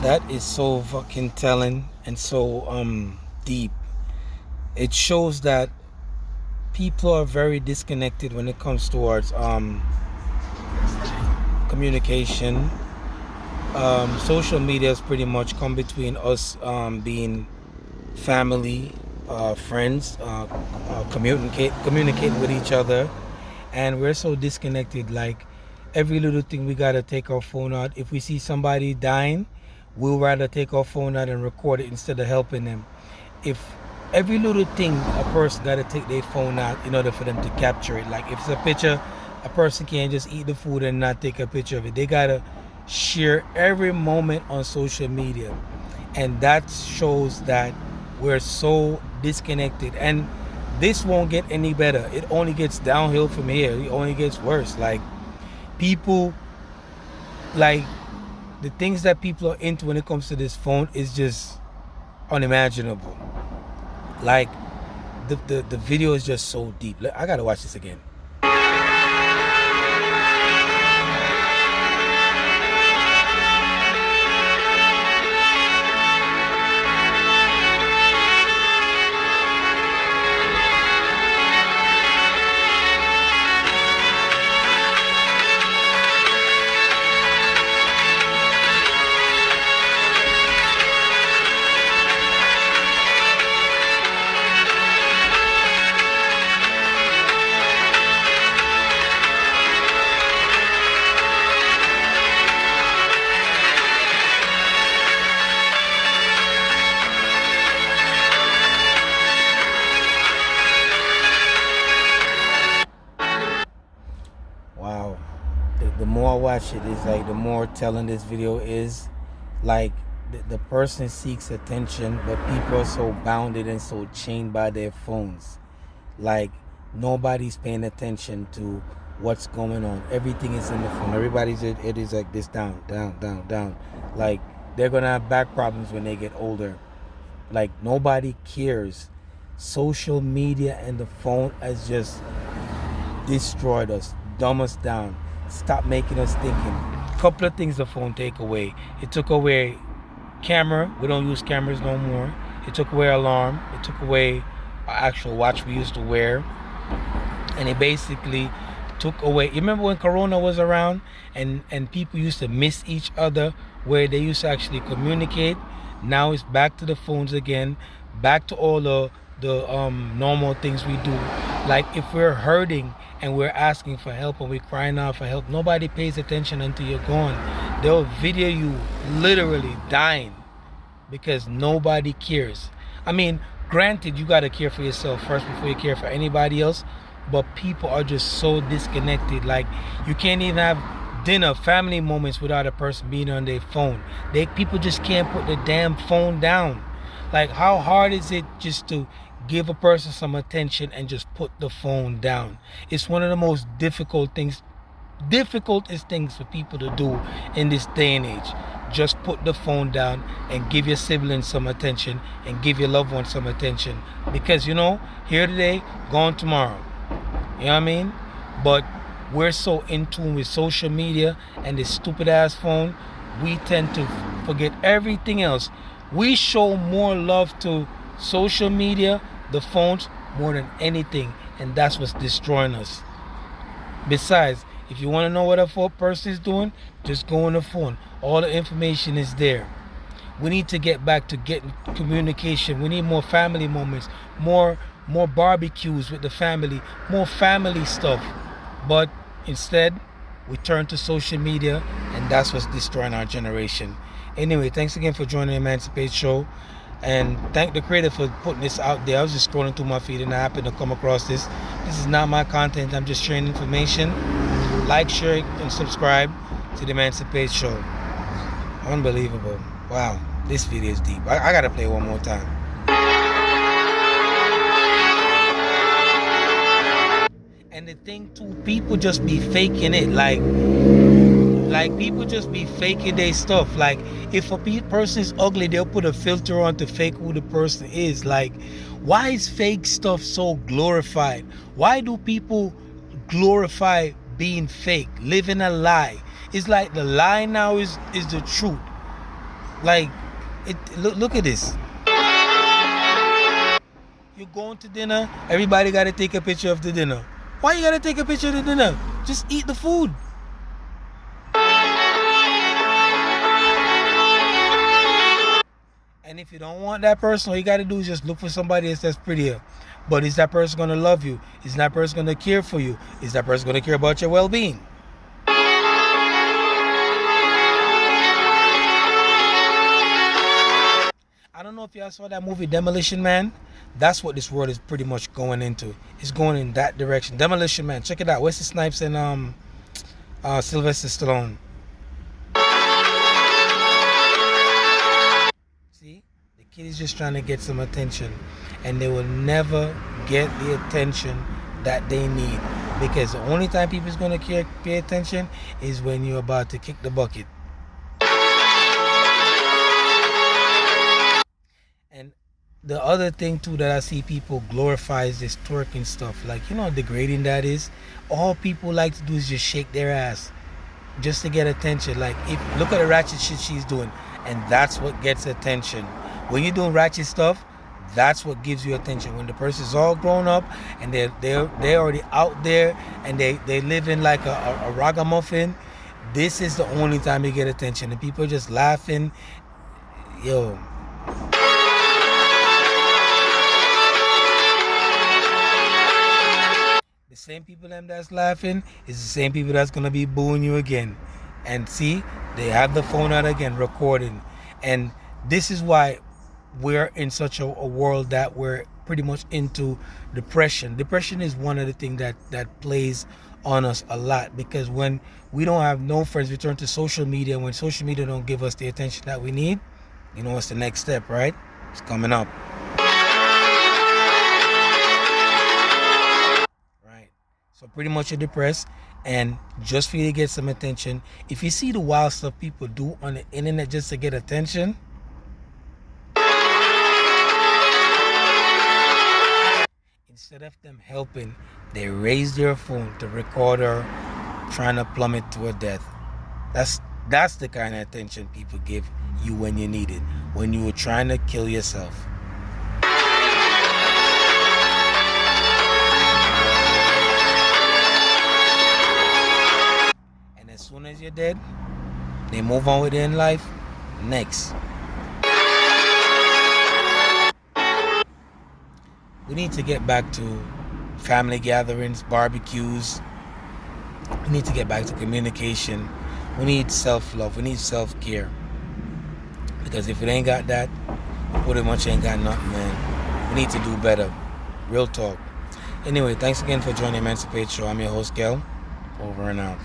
That is so fucking telling and so deep. It shows that people are very disconnected when it comes towards communication. Social media has pretty much come between us being family, friends, communicate with each other, and we're so disconnected. Like every little thing, we gotta take our phone out. If we see somebody dying, we'll rather take our phone out and record it instead of helping them. If every little thing, a person gotta take their phone out in order for them to capture it. Like if it's a picture, a person can't just eat the food and not take a picture of it. They gotta share every moment on social media, and that shows that we're so disconnected. And this won't get any better. It only gets downhill from here. It only gets worse. Like people, like the things that people are into when it comes to this phone is just unimaginable. Like the video is just so deep. I gotta watch this again. Wow. The more I watch it, is like the more telling this video is. Like the person seeks attention, but people are so bounded and so chained by their phones. Like nobody's paying attention to what's going on. Everything is in the phone. Everybody's it is like this, down, down, down, down. Like they're gonna have back problems when they get older. Like nobody cares. Social media and the phone has just destroyed us, dumb us down, stop making us thinking. Couple of things the phone take away. It took away camera. We don't use cameras no more. It took away alarm. It took away our actual watch we used to wear. And it basically took away. You remember when Corona was around and people used to miss each other, where they used to actually communicate. Now it's back to the phones again, back to all the normal things we do. Like if we're hurting and we're asking for help and we're crying out for help, nobody pays attention until you're gone. They'll video you literally dying because nobody cares. I mean, granted, you gotta care for yourself first before you care for anybody else, but people are just so disconnected. Like you can't even have dinner, family moments without a person being on their phone. People just can't put the damn phone down. Like how hard is it just to give a person some attention and just put the phone down? It's one of the most difficultest things for people to do in this day and age. Just put the phone down and give your siblings some attention and give your loved ones some attention. Because here today, gone tomorrow. You know what I mean? But we're so in tune with social media and this stupid ass phone, we tend to forget everything else. We show more love to social media, the phones, more than anything, and that's what's destroying us. Besides, if you want to know what a person is doing, just go on the phone. All the information is there. We need to get back to getting communication. We need more family moments, more barbecues with the family, more family stuff. But instead, we turn to social media, and that's what's destroying our generation. Anyway, thanks again for joining the Emancipate Show. And thank the creator for putting this out there. I was just scrolling through my feed and I happened to come across this. This is not my content. I'm just sharing information. Like, share, and subscribe to the Emancipate Show. Unbelievable. Wow, this video is deep. I gotta play one more time. And the thing too, people just be faking it. Like people just be faking their stuff. Like if a person is ugly, they'll put a filter on to fake who the person is. Like, why is fake stuff so glorified? Why do people glorify being fake, living a lie? It's like the lie now is the truth. Like, look at this. You're going to dinner, everybody got to take a picture of the dinner. Why you got to take a picture of the dinner? Just eat the food. And if you don't want that person, all you got to do is just look for somebody else that's prettier. But is that person going to love you? Is that person going to care for you? Is that person going to care about your well-being? I don't know if y'all saw that movie Demolition Man. That's what this world is pretty much going into. It's going in that direction. Demolition Man. Check it out. Wesley Snipes and Sylvester Stallone. See? The kid is just trying to get some attention. And they will never get the attention that they need. Because the only time people is going to pay attention is when you're about to kick the bucket. And the other thing too that I see people glorify is this twerking stuff. Like, you know how degrading that is? All people like to do is just shake their ass just to get attention. Like, if look at the ratchet shit she's doing, and that's what gets attention. When you're doing ratchet stuff, that's what gives you attention. When the person's all grown up and they're already out there and they live in like a ragamuffin, this is the only time you get attention. And people are just laughing. Yo. The same people that's laughing is the same people that's gonna be booing you again. And see, they have the phone out again recording. And this is why we're in such a world that we're pretty much into depression. Depression is one of the things that plays on us a lot, because when we don't have no friends, we turn to social media. When social media don't give us the attention that we need, you know what's the next step, right? It's coming up. Right. So pretty much you're depressed, and just for you to get some attention, if you see the wild stuff people do on the internet just to get attention, instead of them helping, they raise their phone to record her trying to plummet to her death. That's the kind of attention people give you when you need it, when you were trying to kill yourself. And as soon as you're dead, they move on with their life. Next. We need to get back to family gatherings, barbecues. We need to get back to communication. We need self-love. We need self-care. Because if it ain't got that, pretty much ain't got nothing, man. We need to do better. Real talk. Anyway, thanks again for joining Emancipate Show. I'm your host, Kel. Over and out.